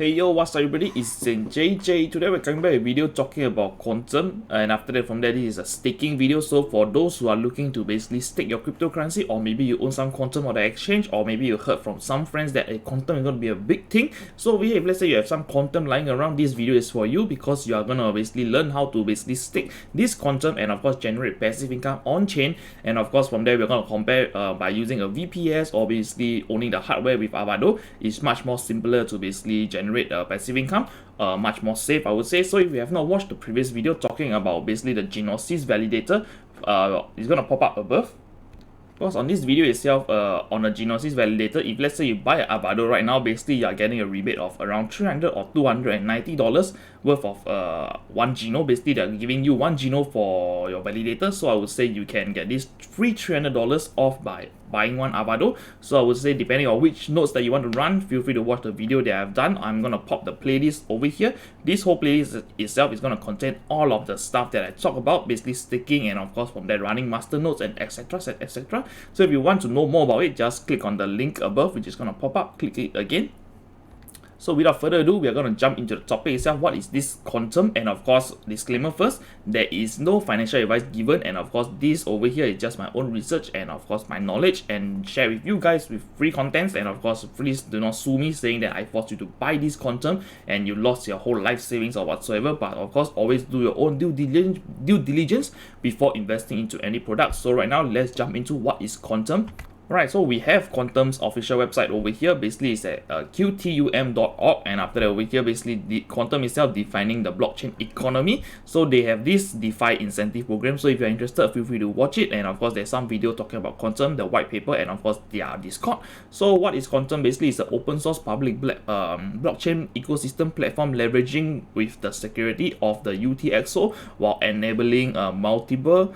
Hey yo, what's up everybody, it's JJ. Today we're coming back with a video talking about Qtum, and after that from there this is a staking video. So for those who are looking to basically stake your cryptocurrency, or maybe you own some Qtum on the exchange, or maybe you heard from some friends that Qtum is going to be a big thing. So over here, if let's say you have some Qtum lying around, this video is for you because you are going to basically learn how to basically stake this Qtum and of course generate passive income on chain. And of course from there we're going to compare by using a VPS or basically owning the hardware with Avado. It's much more simpler to basically generate passive income, much more safe, I would say. So if you have not watched the previous video talking about basically the Genesis validator, it's gonna pop up above. Because on this video itself, on a Genesis validator, if let's say you buy an Avado right now, basically you are getting a rebate of around $300 or $290 worth of 1 Geno. Basically they're giving you 1 Geno for your validator, so I would say you can get this free $300 off by buying one Avado. So I would say depending on which nodes that you want to run, feel free to watch the video that I've done. I'm gonna pop the playlist over here. This whole playlist itself is gonna contain all of the stuff that I talk about, basically staking and of course from there running master nodes and etc. etc. So if you want to know more about it, just click on the link above, which is gonna pop up. Click it again. So without further ado, we are going to jump into the topic itself. What is this Qtum? And of course, disclaimer first, there is no financial advice given, and of course this over here is just my own research and of course my knowledge, and share with you guys with free contents. And of course please do not sue me saying that I forced you to buy this Qtum and you lost your whole life savings or whatsoever. But of course always do your own due diligence before investing into any product. So right now let's jump into what is Qtum. Right, so we have Qtum's official website over here. Basically it's at QTUM.org, and after that over here basically the Qtum itself defining the blockchain economy. So they have this DeFi incentive program, so if you're interested, feel free to watch it. And of course there's some video talking about Qtum, the white paper, and of course their Discord. So what is Qtum? Basically it's an open source public blockchain ecosystem platform leveraging with the security of the UTXO while enabling multiple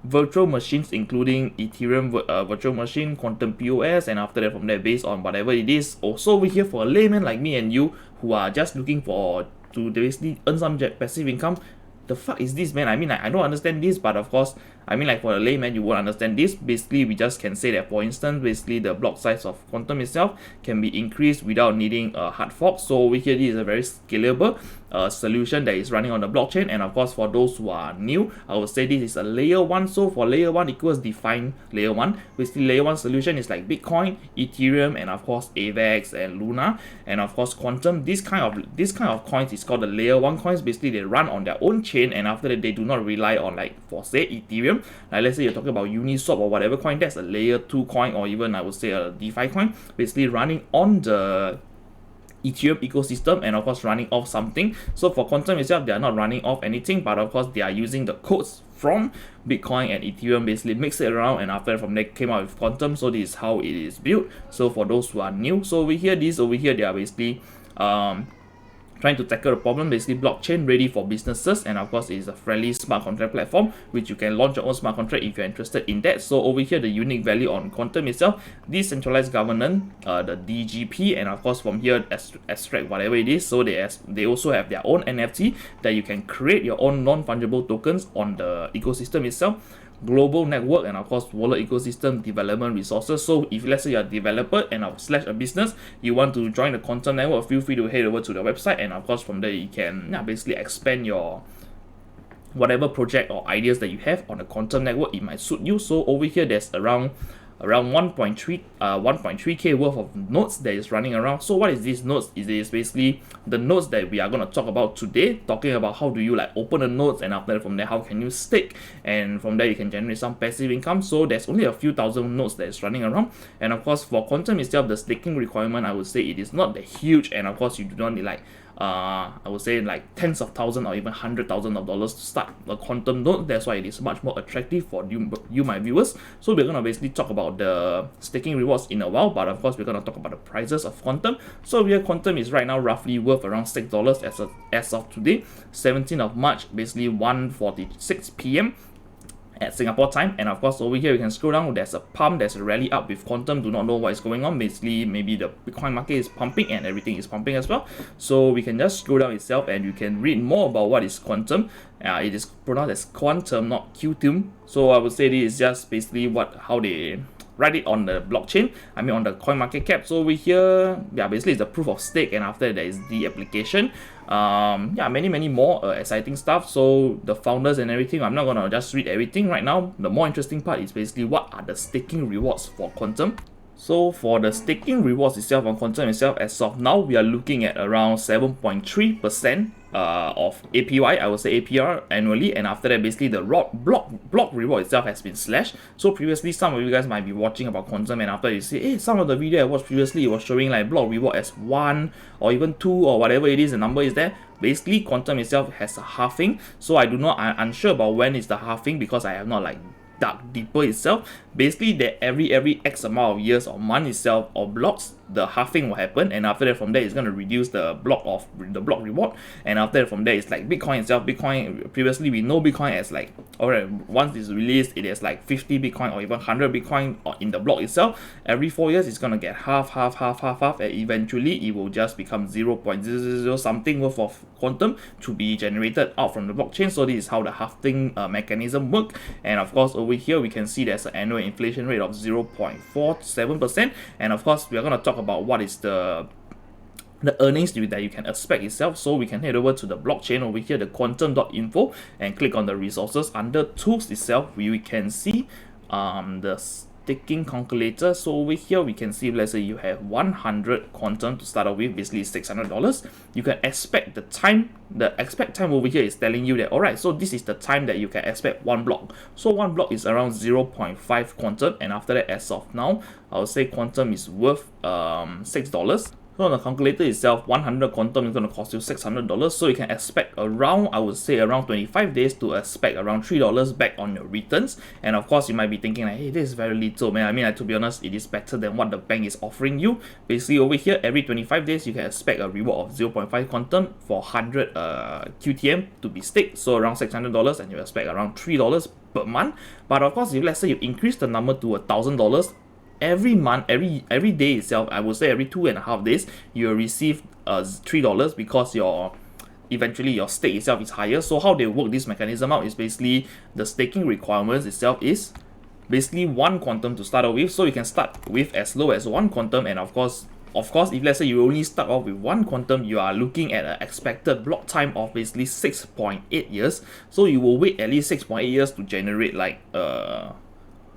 virtual machines, including Ethereum virtual machine, Qtum POS, and after that from there based on whatever it is. Also over here for a layman like me and you who are just looking to basically earn some passive income, the fuck is this, man? I mean, I don't understand this, but of course, I mean, like for a layman, you won't understand this. Basically, we just can say that, for instance, basically the block size of Qtum itself can be increased without needing a hard fork. So over here, this is a very scalable solution that is running on the blockchain. And of course, for those who are new, I would say this is a layer 1. So for layer 1 equals define layer 1. Basically, layer 1 solution is like Bitcoin, Ethereum, and of course AVAX and Luna. And of course, Qtum, this kind of coins is called the layer 1 coins. Basically, they run on their own chain, and after that, they do not rely on, like, for say Ethereum. Like let's say you're talking about Uniswap or whatever coin, that's a layer 2 coin, or even I would say a DeFi coin, basically running on the Ethereum ecosystem and of course running off something. So for Qtum itself, they are not running off anything, but of course they are using the codes from Bitcoin and Ethereum, basically mix it around, and after from there came out with Qtum. So this is how it is built. So for those who are new, so over here they are basically trying to tackle the problem, basically blockchain ready for businesses, and of course it is a friendly smart contract platform which you can launch your own smart contract if you're interested in that. So over here the unique value on Qtum itself, decentralized governance, the DGP, and of course from here extract whatever it is. So they also have their own NFT that you can create your own non-fungible tokens on the ecosystem itself. Global network, and of course wallet ecosystem development resources. So if let's say you're a developer and / a business, you want to join the Qtum network, feel free to head over to the website, and of course from there you can basically expand your whatever project or ideas that you have on the Qtum network. It might suit you. So over here there's around 1.3k worth of nodes that is running around. So what is these nodes? It is basically the nodes that we are going to talk about today, talking about how do you like open the nodes, and after that from there how can you stake, and from there you can generate some passive income. So there's only a few thousand nodes that is running around, and of course for Qtum itself, the staking requirement, I would say it is not that huge, and of course you do not need like I would say like tens of thousands or even $100,000 to start a Qtum node. That's why it is much more attractive for you my viewers. So we're gonna basically talk about the staking rewards in a while, but of course we're gonna talk about the prices of Qtum. So here Qtum is right now roughly worth around $6 as of today, 17th of March, basically 1:46 p.m. at Singapore time. And of course over here you can scroll down, there's a pump, there's a rally up with Qtum. Do not know what is going on. Basically maybe the Bitcoin market is pumping and everything is pumping as well. So we can just scroll down itself and you can read more about what is Qtum. It is pronounced as Qtum, not QTUM. So I would say this is just basically how they write it on the blockchain, I mean on the coin market cap. So over here, yeah, basically it's the proof of stake, and after that there is the application. Yeah, many more exciting stuff. So the founders and everything, I'm not gonna just read everything right now. The more interesting part is basically what are the staking rewards for Qtum. So for the staking rewards itself on Qtum itself, as of now, we are looking at around 7.3% of APY, I would say APR annually, and after that, basically the block reward itself has been slashed. So previously, some of you guys might be watching about Qtum, and after you see, hey, some of the video I watched previously, it was showing like block reward as 1 or even 2 or whatever it is, the number is there. Basically, Qtum itself has a halving, so I'm unsure about when is the halving because I have not like dug deeper itself. Basically that every X amount of years or month itself or blocks, the halving will happen, and after that from there it's going to reduce the block reward, and after that from there it's like Bitcoin itself. Bitcoin, previously we know Bitcoin as like, alright, once it's released it is like 50 Bitcoin or even 100 Bitcoin or in the block itself. Every 4 years it's going to get half, and eventually it will just become 0.000 something worth of quantum to be generated out from the blockchain. So this is how the halving mechanism work. And of course over here we can see there's an annual inflation rate of 0.47%, and of course we are going to talk about what is the earnings that you can expect itself. So we can head over to the blockchain over here, the qtum.info, and click on the resources. Under tools itself, we can see the staking calculator. So over here we can see, let's say you have 100 Qtum to start off with, basically $600. You can expect the time. The expect time over here is telling you that, alright, so this is the time that you can expect one block. So one block is around 0.5 Qtum, and after that, as of now, I would say Qtum is worth $6. So on the calculator itself, 100 Qtum is going to cost you $600. So you can expect around, I would say around 25 days to expect around $3 back on your returns. And of course, you might be thinking like, hey, this is very little, man. I mean, to be honest, it is better than what the bank is offering you. Basically over here, every 25 days, you can expect a reward of 0.5 Qtum for 100 QTM to be staked. So around $600, and you expect around $3 per month. But of course, if let's say you increase the number to $1,000, every month, every day itself, I would say every 2.5 days, you will receive $3 because eventually your stake itself is higher. So how they work this mechanism out is basically the staking requirements itself is basically 1 Qtum to start off with. So you can start with as low as 1 Qtum, and of course, if let's say you only start off with 1 Qtum, you are looking at an expected block time of basically 6.8 years. So you will wait at least 6.8 years to generate like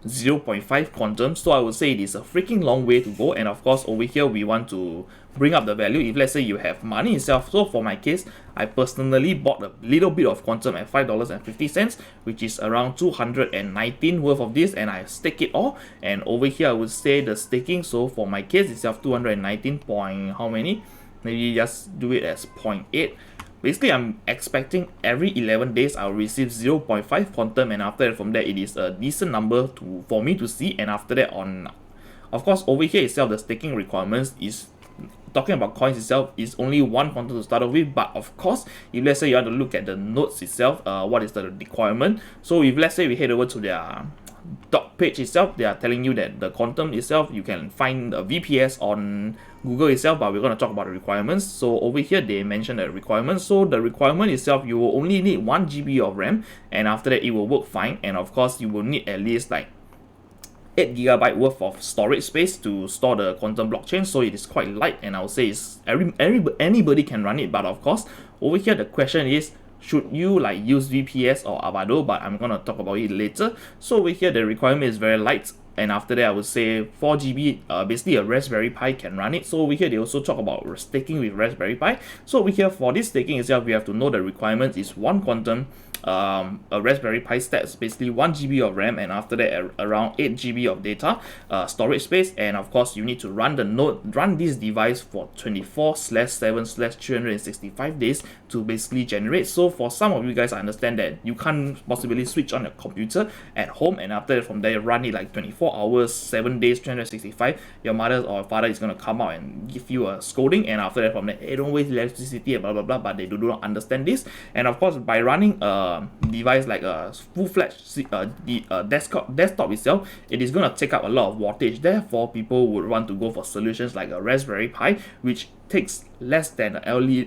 0.5 Qtum. So I would say it is a freaking long way to go. And of course over here we want to bring up the value if let's say you have money itself. So for my case, I personally bought a little bit of Qtum at $5.50, which is around 219 worth of this, and I stake it all. And over here I would say the staking, so for my case itself, 219 point how many, maybe just do it as 0.8. Basically, I'm expecting every 11 days I'll receive 0.5 Qtum, and after that, from there, it is a decent number for me to see. And after that, of course, over here itself, the staking requirements is talking about coins itself is only 1 Qtum to start off with. But of course, if let's say you want to look at the nodes itself, what is the requirement? So if let's say we head over to their doc page itself, they are telling you that the Qtum itself, you can find a VPS on Google itself, but we're going to talk about the requirements. So over here they mention the requirements. So the requirement itself, you will only need 1 GB of RAM, and after that it will work fine. And of course you will need at least like 8 GB worth of storage space to store the Qtum blockchain. So it is quite light, and I would say it's anybody can run it. But of course over here the question is, should you like use VPS or Avado? But I'm gonna talk about it later. So over here the requirement is very light, and after that I would say 4 GB, basically a Raspberry Pi can run it. So over here they also talk about staking with Raspberry Pi. So over here for this staking itself, we have to know the requirement is 1 Qtum, a Raspberry Pi stacks basically 1 GB of RAM, and after that around 8 GB of data storage space. And of course you need to run this device for 24/7/365 days to basically generate. So for some of you guys, I understand that you can't possibly switch on a computer at home, and after that from there run it like 24 hours 7 days 365. Your mother or father is going to come out and give you a scolding, and after that from there, hey, don't waste electricity, blah blah blah. But they do not understand this. And of course by running device like a full-fledged desktop itself, it is going to take up a lot of wattage. Therefore people would want to go for solutions like a Raspberry Pi, which takes less than an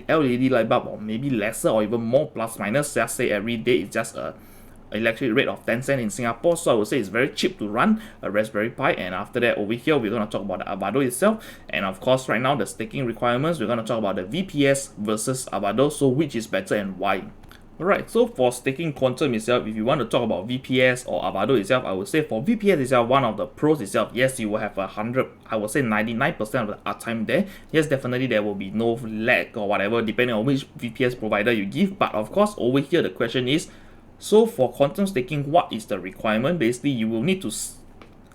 LED light bulb, or maybe lesser or even more, plus minus. Just say every day it's just a electric rate of 10 cents in Singapore, so I would say it's very cheap to run a Raspberry Pi. And after that, over here we're going to talk about the Avado itself, and of course right now the staking requirements, we're going to talk about the VPS versus Avado, so which is better and why. Alright, so for staking Qtum itself, if you want to talk about VPS or Avado itself, I would say for VPS itself, one of the pros itself, yes, you will have 99% of the uptime there. Yes, definitely there will be no lag or whatever, depending on which VPS provider you give. But of course, over here the question is, so for Qtum staking, what is the requirement? Basically, you will need to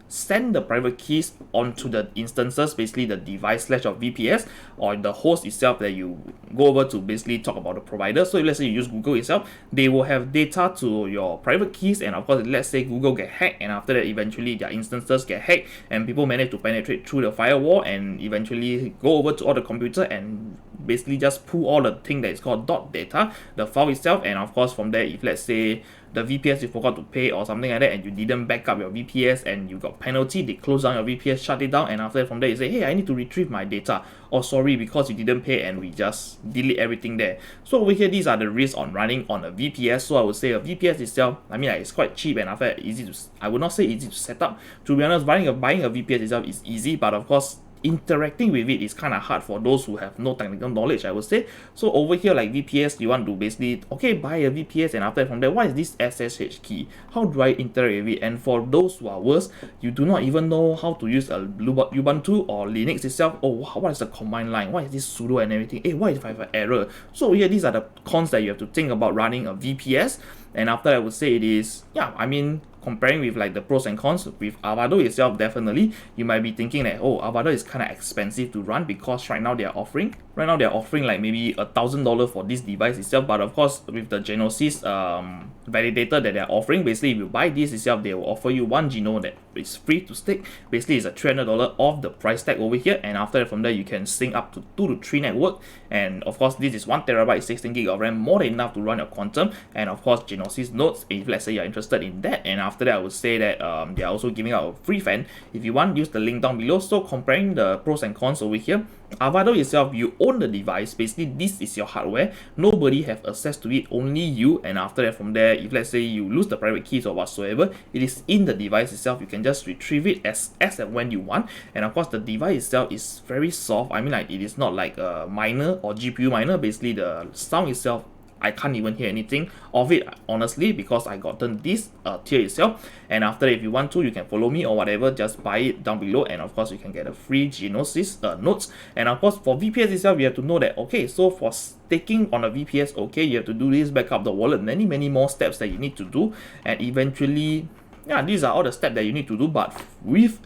send the private keys onto the instances, basically the device slash of VPS or the host itself that you go over to basically talk about the provider. So if let's say you use Google itself, they will have data to your private keys, and of course let's say Google get hacked, and after that eventually their instances get hacked and people manage to penetrate through the firewall and eventually go over to all the computer and basically just pull all the thing that is called .data, the file itself. And of course from there, if let's say the VPS you forgot to pay or something like that and you didn't back up your VPS and you got penalty, they close down your VPS, shut it down, and after that from there you say, hey, I need to retrieve my data, or sorry, because you didn't pay, and we just delete everything there. So over here, these are the risks on running on a VPS. So I would say a VPS itself, I mean, like, it's quite cheap, and after that easy to, I would not say easy to set up. To be honest, buying a VPS itself is easy, but of course interacting with it is kind of hard for those who have no technical knowledge, I would say. So over here, like VPS, you want to basically, okay, buy a VPS, and after from there, what is this SSH key? How do I interact with it? And for those who are worse, you do not even know how to use a Ubuntu or Linux itself. Oh, what is the command line? What is this sudo and everything? Hey, what if I have an error? So over here, these are the cons that you have to think about running a VPS. And after I would say it is, yeah, I mean, comparing with like the pros and cons with Avado itself, definitely you might be thinking that, oh, Avado is kind of expensive to run, because right now they're offering like maybe $1,000 for this device itself. But of course with the Genesis validator that they're offering, basically if you buy this itself, they will offer you 1 GNO that is free to stake. Basically it's a $300 off the price tag over here, and after that from there you can sync up to 2 to 3 network. And of course this is 1 terabyte 16 gig of RAM, more than enough to run your Qtum. And of course Genesis nodes, if let's say you're interested in that. And after that, I would say that they are also giving out a free fan. If you want, use the link down below. So comparing the pros and cons over here, Avado itself, you own the device. Basically this is your hardware, nobody have access to it, only you. And after that from there, if let's say you lose the private keys or whatsoever, it is in the device itself. You can just retrieve it as and when you want. And of course the device itself is very soft. I mean, like, it is not like a miner or GPU miner. Basically the sound itself, I can't even hear anything of it, honestly, because I gotten this tier itself. And after, if you want to, you can follow me or whatever, just buy it down below, and of course you can get a free Genesis notes. And of course for VPS itself, you have to know that, okay, so for staking on a VPS, okay, you have to do this, back up the wallet, many more steps that you need to do, and eventually, yeah, these are all the steps that you need to do. But with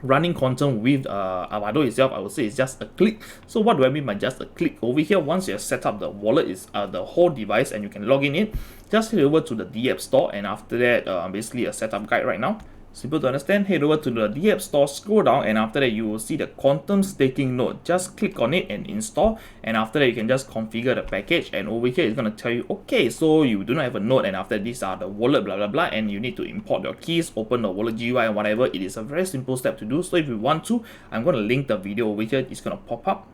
running Qtum with Avado itself, I would say it's just a click. So what do I mean by just a click? Over here, once you have set up the wallet, is the whole device, and you can log in it, just head over to the D App Store, and after that, basically a setup guide right now. Simple to understand. Head over to the D App Store, scroll down, and after that you will see the Qtum staking node. Just click on it and install, and after that you can just configure the package. And over here it's going to tell you, okay, so you do not have a node, and after these are the wallet blah blah blah, and you need to import your keys, open the wallet GUI and whatever. It is a very simple step to do. So if you want to, I'm going to link the video over here. It's going to pop up,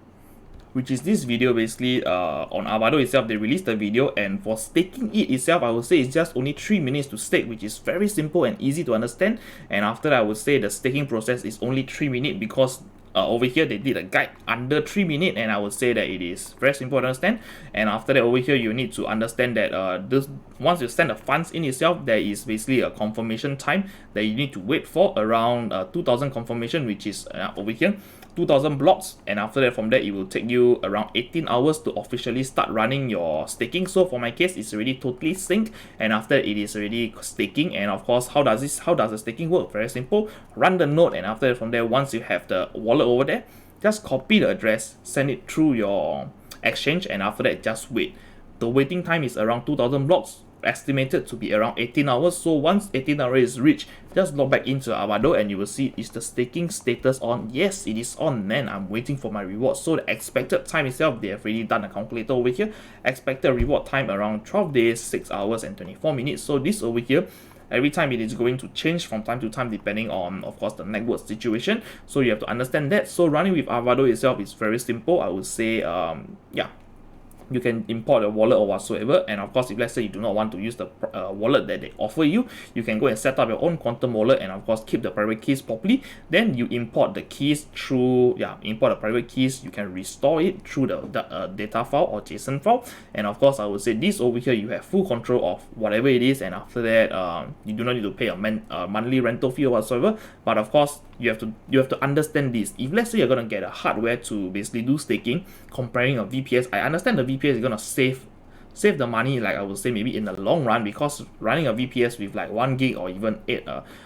which is this video. Basically on Avado itself, they released the video, and for staking it itself, I would say it's just only 3 minutes to stake, which is very simple and easy to understand. And after that, I would say the staking process is only 3 minutes, because over here they did a guide under 3 minutes, and I would say that it is very simple to understand. And after that, over here you need to understand that this, once you send the funds in itself, there is basically a confirmation time that you need to wait for, around 2000 confirmation, which is over here 2000 blocks. And after that, from there it will take you around 18 hours to officially start running your staking. So for my case, it's already totally synced, and after it is already staking. And of course, how does the staking work? Very simple. Run the node, and after that, from there, once you have the wallet over there, just copy the address, send it through your exchange, and after that just wait. The waiting time is around 2000 blocks, estimated to be around 18 hours. So once 18 hours is reached, just log back into Avado, and you will see, is the staking status on? Yes, it is on, man. I'm waiting for my reward. So the expected time itself, they have already done a calculator over here. Expected reward time around 12 days, 6 hours and 24 minutes. So this over here, every time it is going to change from time to time, depending on, of course, the network situation. So you have to understand that. So running with Avado itself is very simple, I would say. Yeah, you can import a wallet or whatsoever. And of course, if let's say you do not want to use the wallet that they offer you, you can go and set up your own Qtum wallet and of course keep the private keys properly. Then you import the keys through, import the private keys. You can restore it through the data file or JSON file. And of course, I would say this over here, you have full control of whatever it is. And after that, you do not need to pay a monthly rental fee or whatsoever. But of course, you have to understand this. If let's say you're gonna get a hardware to basically do staking, comparing a VPS, I understand the VPS is gonna save the money, like I would say maybe in the long run, because running a VPS with like 1 gig or even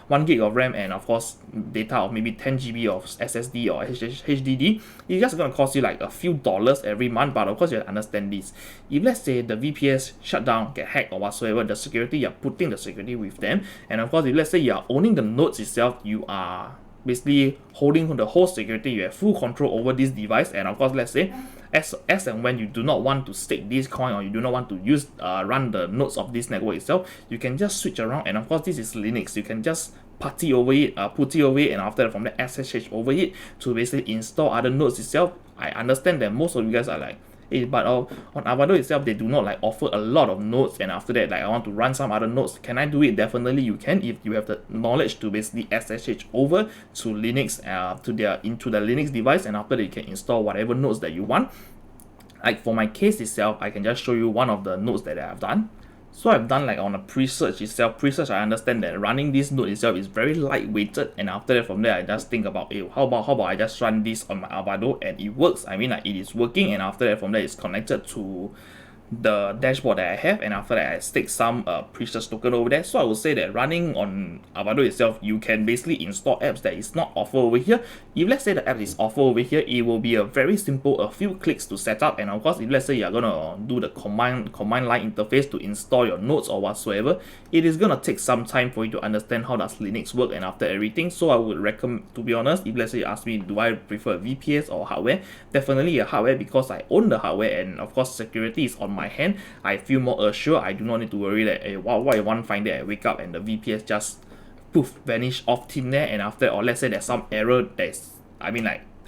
1 gig of RAM and of course data of maybe 10 GB of SSD or HDD, it's just gonna cost you like a few dollars every month. But of course you have to understand this. If let's say the VPS shut down, get hacked or whatsoever, the security, you're putting the security with them. And of course, if let's say you are owning the nodes itself, you are basically holding the whole security. You have full control over this device. And of course, let's say as and when you do not want to stake this coin or you do not want to use run the nodes of this network itself, you can just switch around. And of course, this is Linux, you can just putty over it, and after that from the SSH over it to basically install other nodes itself. I understand that most of you guys are like, but on Avado itself, they do not like offer a lot of nodes, and after that, like I want to run some other nodes. Can I do it? Definitely you can, if you have the knowledge to basically SSH over to Linux, into the Linux device, and after that you can install whatever nodes that you want. Like for my case itself, I can just show you one of the nodes that I have done. So I've done like on a pre-search itself. Pre-search, I understand that running this node itself is very lightweighted, and after that from there I just think about, hey, how about I just run this on my Avado and it works. I mean, like it is working, and after that from there it's connected to the dashboard that I have, and after that I stake some precious token over there. So I would say that running on Avado itself, you can basically install apps that is not offered over here. If let's say the app is offered over here, it will be a very simple, a few clicks to set up. And of course, if let's say you're gonna do the command line interface to install your nodes or whatsoever, it is gonna take some time for you to understand how does Linux work and after everything. So I would recommend, to be honest, if let's say you ask me, do I prefer VPS or hardware? Definitely a hardware, because I own the hardware, and of course security is on my hand. I feel more assured. I do not need to worry that, hey, what if one fine day I wake up and the VPS just poof vanish off thin air, and after, or let's say there's some error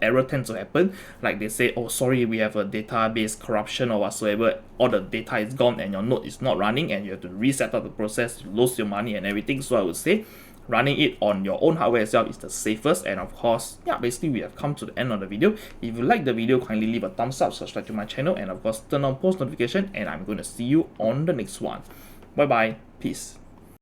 error tends to happen, like they say, oh sorry, we have a database corruption or whatsoever, all the data is gone and your node is not running, and you have to reset up the process, you lose your money and everything. So I would say running it on your own hardware itself is the safest. And of course, basically we have come to the end of the video. If you like the video, kindly leave a thumbs up, subscribe to my channel, and of course turn on post notification, and I'm going to see you on the next one. Bye bye, peace.